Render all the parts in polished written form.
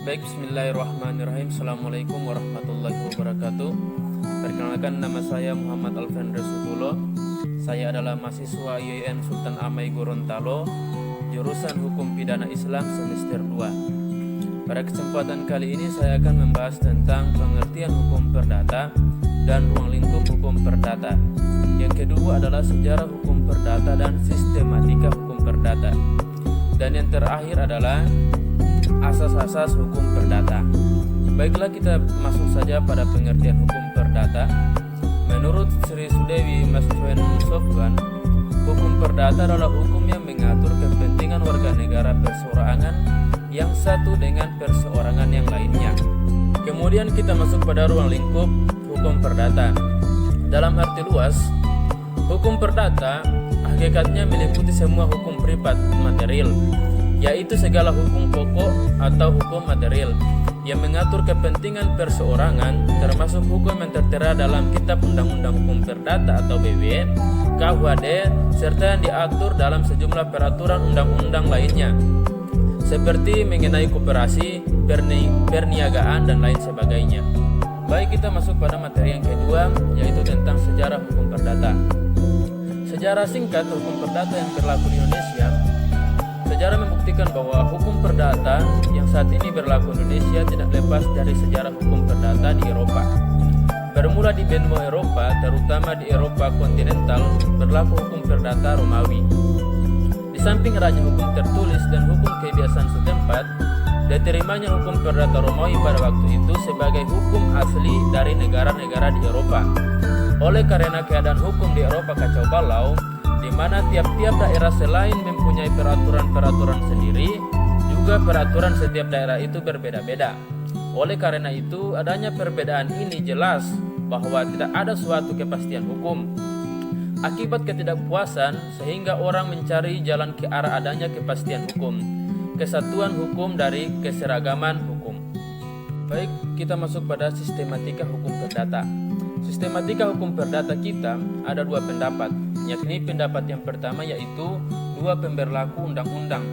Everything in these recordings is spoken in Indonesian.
Baik, bismillahirrahmanirrahim. Assalamualaikum warahmatullahi wabarakatuh. Perkenalkan, nama saya Muhammad Alfandre Sutulo. Saya adalah mahasiswa IAIN Sultan Amai Gorontalo, jurusan Hukum Pidana Islam semester 2. Pada kesempatan kali ini saya akan membahas tentang pengertian hukum perdata dan ruang lingkup hukum perdata. Yang kedua adalah sejarah hukum perdata dan sistematika hukum perdata. Dan yang terakhir adalah asas-asas hukum perdata. Baiklah, kita masuk saja pada pengertian hukum perdata. Menurut Sri Sudewi Mascuen Sofwan, hukum perdata adalah hukum yang mengatur kepentingan warga negara perseorangan yang satu dengan perseorangan yang lainnya. Kemudian kita masuk pada ruang lingkup hukum perdata. Dalam arti luas, hukum perdata hakikatnya meliputi semua hukum privat material, yaitu segala hukum pokok atau hukum material yang mengatur kepentingan perseorangan, termasuk hukum yang tertera dalam Kitab Undang-Undang Hukum Perdata atau BW, KUHD, serta yang diatur dalam sejumlah peraturan undang-undang lainnya, seperti mengenai koperasi, perniagaan, dan lain sebagainya. Baik, kita masuk pada materi yang kedua, yaitu tentang sejarah hukum perdata. Sejarah singkat hukum perdata yang berlaku di Indonesia. Sejarah membuktikan bahwa hukum perdata yang saat ini berlaku di Indonesia tidak lepas dari sejarah hukum perdata di Eropa. Bermula di benua Eropa, terutama di Eropa kontinental, berlaku hukum perdata Romawi. Di samping adanya hukum tertulis dan hukum kebiasaan setempat, diterimanya hukum perdata Romawi pada waktu itu sebagai hukum asli dari negara-negara di Eropa. Oleh karena keadaan hukum di Eropa kacau balau, di mana tiap-tiap daerah selain mempunyai peraturan-peraturan sendiri, juga peraturan setiap daerah itu berbeda-beda. Oleh karena itu, adanya perbedaan ini jelas bahwa tidak ada suatu kepastian hukum. Akibat ketidakpuasan, sehingga orang mencari jalan ke arah adanya kepastian hukum, kesatuan hukum dari keseragaman hukum. Baik, kita masuk pada sistematika hukum perdata. Sistematika hukum perdata kita ada dua pendapat, yakni pendapat yang pertama yaitu dua pemberlaku undang-undang,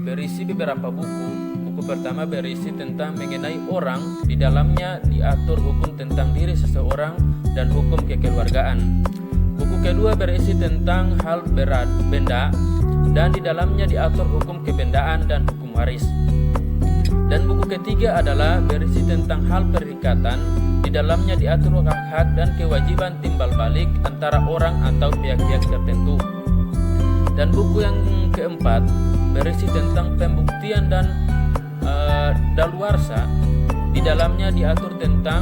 berisi beberapa buku. Buku pertama berisi tentang mengenai orang, di dalamnya diatur hukum tentang diri seseorang dan hukum kekeluargaan. Buku kedua berisi tentang hal berat benda, dan di dalamnya diatur hukum kebendaan dan hukum waris. Dan buku ketiga adalah berisi tentang hal perikatan, di dalamnya diatur hak-hak dan kewajiban timbal balik antara orang atau pihak-pihak tertentu. Dan buku yang keempat berisi tentang pembuktian dan daluarsa, di dalamnya diatur tentang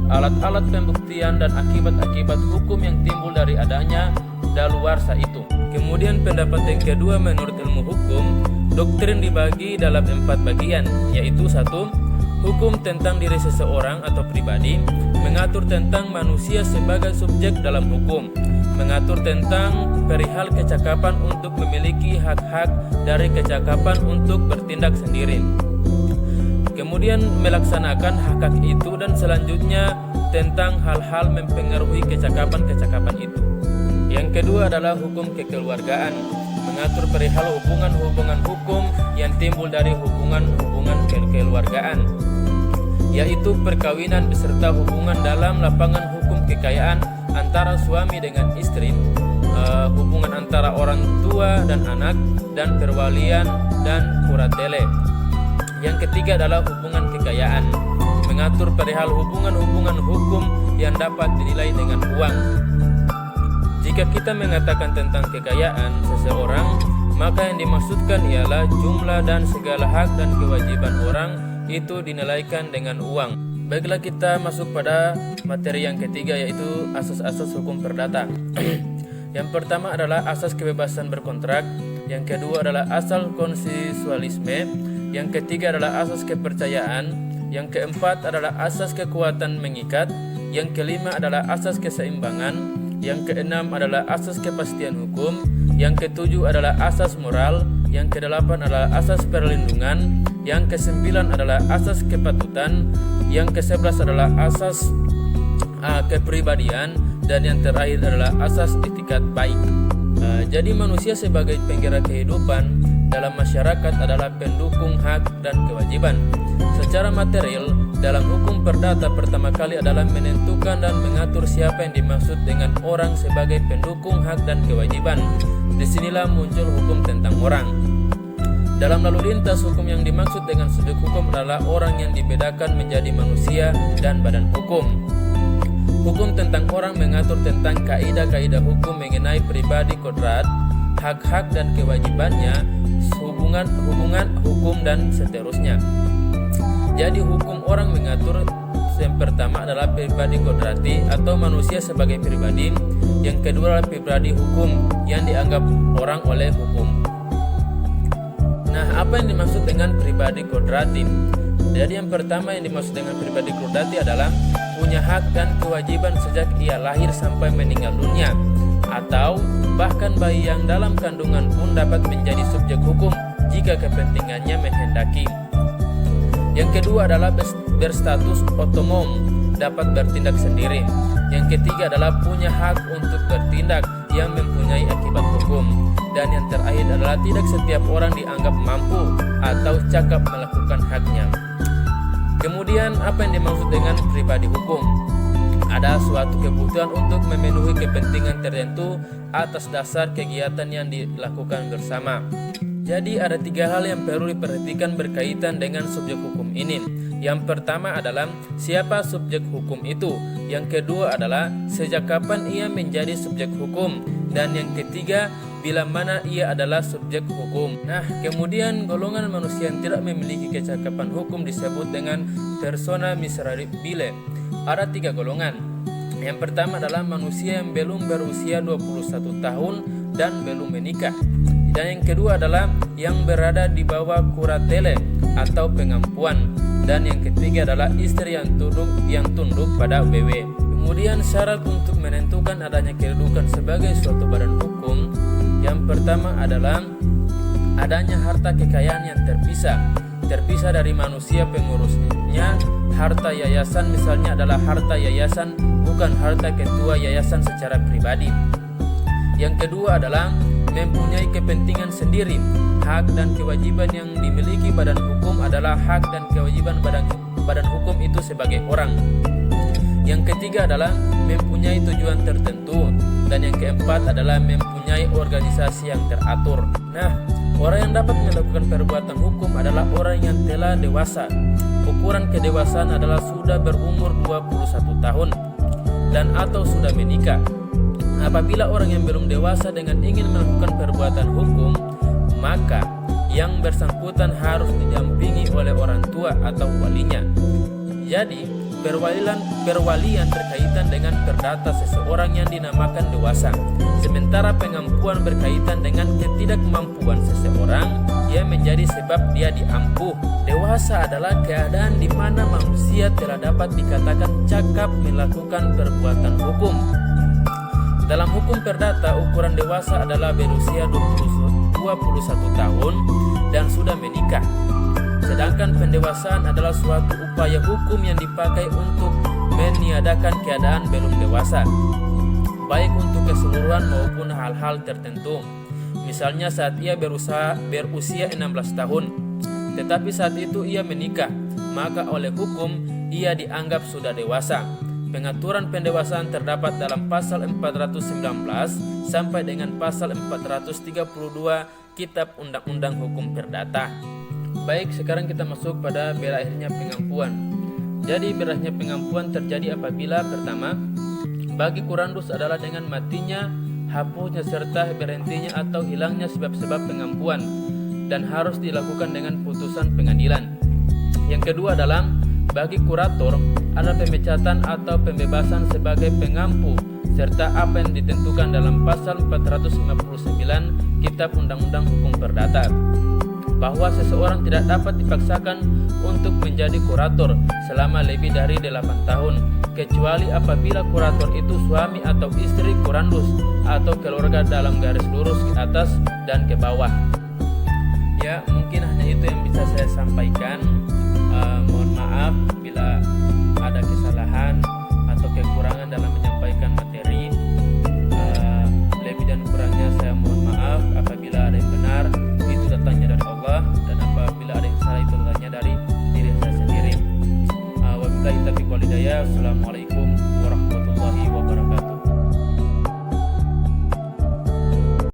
alat-alat pembuktian dan akibat-akibat hukum yang timbul dari adanya daluarsa itu. Kemudian pendapat yang kedua, menurut ilmu hukum, doktrin dibagi dalam 4 bagian, yaitu 1. Hukum tentang diri seseorang atau pribadi, mengatur tentang manusia sebagai subjek dalam hukum, mengatur tentang perihal kecakapan untuk memiliki hak-hak dari kecakapan untuk bertindak sendiri, kemudian melaksanakan hak-hak itu, dan selanjutnya tentang hal-hal mempengaruhi kecakapan-kecakapan itu. Yang kedua adalah hukum kekeluargaan, mengatur perihal hubungan-hubungan hukum yang timbul dari hubungan-hubungan kekeluargaan, yaitu perkawinan beserta hubungan dalam lapangan hukum kekayaan antara suami dengan istri, hubungan antara orang tua dan anak, dan perwalian dan kuratele. Yang ketiga adalah hubungan kekayaan, mengatur perihal hubungan-hubungan hukum yang dapat dinilai dengan uang. Jika kita mengatakan tentang kekayaan seseorang, maka yang dimaksudkan ialah jumlah dan segala hak dan kewajiban orang itu dinilaikan dengan uang. Baiklah, kita masuk pada materi yang ketiga, yaitu asas-asas hukum perdata. Yang pertama adalah asas kebebasan berkontrak, yang kedua adalah asas konsensualisme, yang ketiga adalah asas kepercayaan, yang keempat adalah asas kekuatan mengikat, yang kelima adalah asas keseimbangan, yang keenam adalah asas kepastian hukum, yang ketujuh adalah asas moral, yang kedelapan adalah asas perlindungan, yang kesembilan adalah asas kepatutan, yang kesebelas adalah asas kepribadian, dan yang terakhir adalah asas etikat baik. Jadi manusia sebagai penggerak kehidupan dalam masyarakat adalah pendukung hak dan kewajiban. Secara material, dalam hukum perdata pertama kali adalah menentukan dan mengatur siapa yang dimaksud dengan orang sebagai pendukung hak dan kewajiban. Disinilah muncul hukum tentang orang. Dalam lalu lintas, hukum yang dimaksud dengan subjek hukum adalah orang yang dibedakan menjadi manusia dan badan hukum. Hukum tentang orang mengatur tentang kaidah-kaidah hukum mengenai pribadi kodrat, hak-hak dan kewajibannya, hubungan hukum dan seterusnya. Jadi hukum orang mengatur yang pertama adalah pribadi kodrati atau manusia sebagai pribadi. Yang kedua adalah pribadi hukum yang dianggap orang oleh hukum. Nah, apa yang dimaksud dengan pribadi kodrati? Jadi yang pertama yang dimaksud dengan pribadi kodrati adalah punya hak dan kewajiban sejak ia lahir sampai meninggal dunia, atau bahkan bayi yang dalam kandungan pun dapat menjadi subjek hukum jika kepentingannya menghendaki. Yang kedua adalah berstatus otonom, dapat bertindak sendiri. Yang ketiga adalah punya hak untuk bertindak yang mempunyai akibat hukum. Dan yang terakhir adalah tidak setiap orang dianggap mampu atau cakap melakukan haknya. Kemudian apa yang dimaksud dengan pribadi hukum? Ada suatu kebutuhan untuk memenuhi kepentingan tertentu atas dasar kegiatan yang dilakukan bersama. Jadi ada 3 hal yang perlu diperhatikan berkaitan dengan subjek hukum ini. Yang pertama adalah siapa subjek hukum itu. Yang kedua adalah sejak kapan ia menjadi subjek hukum. Dan yang ketiga, bila mana ia adalah subjek hukum. Nah, kemudian golongan manusia yang tidak memiliki kecakapan hukum disebut dengan persona miserabile. Ada 3 golongan. Yang pertama adalah manusia yang belum berusia 21 tahun dan belum menikah. Dan yang kedua adalah yang berada di bawah kuratele atau pengampuan. Dan yang ketiga adalah istri yang tunduk pada WW. Kemudian syarat untuk menentukan adanya kedudukan sebagai suatu badan hukum, yang pertama adalah adanya harta kekayaan yang terpisah dari manusia pengurusnya. Harta yayasan misalnya adalah harta yayasan, bukan harta ketua yayasan secara pribadi. Yang kedua adalah mempunyai kepentingan sendiri. Hak dan kewajiban yang dimiliki badan hukum adalah hak dan kewajiban badan hukum itu sebagai orang. Yang ketiga adalah mempunyai tujuan tertentu. Dan yang keempat adalah mempunyai organisasi yang teratur. Nah, orang yang dapat melakukan perbuatan hukum adalah orang yang telah dewasa. Ukuran kedewasaan adalah sudah berumur 21 tahun dan atau sudah menikah. Apabila orang yang belum dewasa dengan ingin melakukan perbuatan hukum, maka yang bersangkutan harus didampingi oleh orang tua atau walinya. Jadi, perwalian berkaitan dengan perdata seseorang yang dinamakan dewasa. Sementara pengampuan berkaitan dengan ketidakmampuan seseorang yang menjadi sebab dia diampuh. Dewasa adalah keadaan di mana manusia telah dapat dikatakan cakap melakukan perbuatan hukum. Dalam hukum perdata, ukuran dewasa adalah berusia 21 tahun dan sudah menikah. Sedangkan pendewasaan adalah suatu upaya hukum yang dipakai untuk meniadakan keadaan belum dewasa, baik untuk keseluruhan maupun hal-hal tertentu. Misalnya saat ia berusia 16 tahun, tetapi saat itu ia menikah, maka oleh hukum ia dianggap sudah dewasa. Pengaturan pendewasaan terdapat dalam pasal 419 sampai dengan pasal 432 Kitab Undang-Undang Hukum Perdata. Baik, sekarang kita masuk pada berakhirnya pengampuan. Jadi berakhirnya pengampuan terjadi apabila pertama, bagi kurandus adalah dengan matinya, hapusnya serta berhentinya atau hilangnya sebab-sebab pengampuan dan harus dilakukan dengan putusan pengadilan. Yang kedua adalah bagi kurator ada pemecatan atau pembebasan sebagai pengampu serta apa yang ditentukan dalam pasal 459 Kitab Undang-Undang Hukum Perdata, bahwa seseorang tidak dapat dipaksakan untuk menjadi kurator selama lebih dari 8 tahun, kecuali apabila kurator itu suami atau istri kurandus atau keluarga dalam garis lurus ke atas dan ke bawah. Ya, mungkin hanya itu yang bisa saya sampaikan. Mohon maaf bila ada kesalahan atau kekurangan dalam menyampaikan materi. Lebih dan kurangnya saya mohon maaf. Apabila ada yang benar, itu datangnya hidayah. Assalamualaikum warahmatullahi wabarakatuh.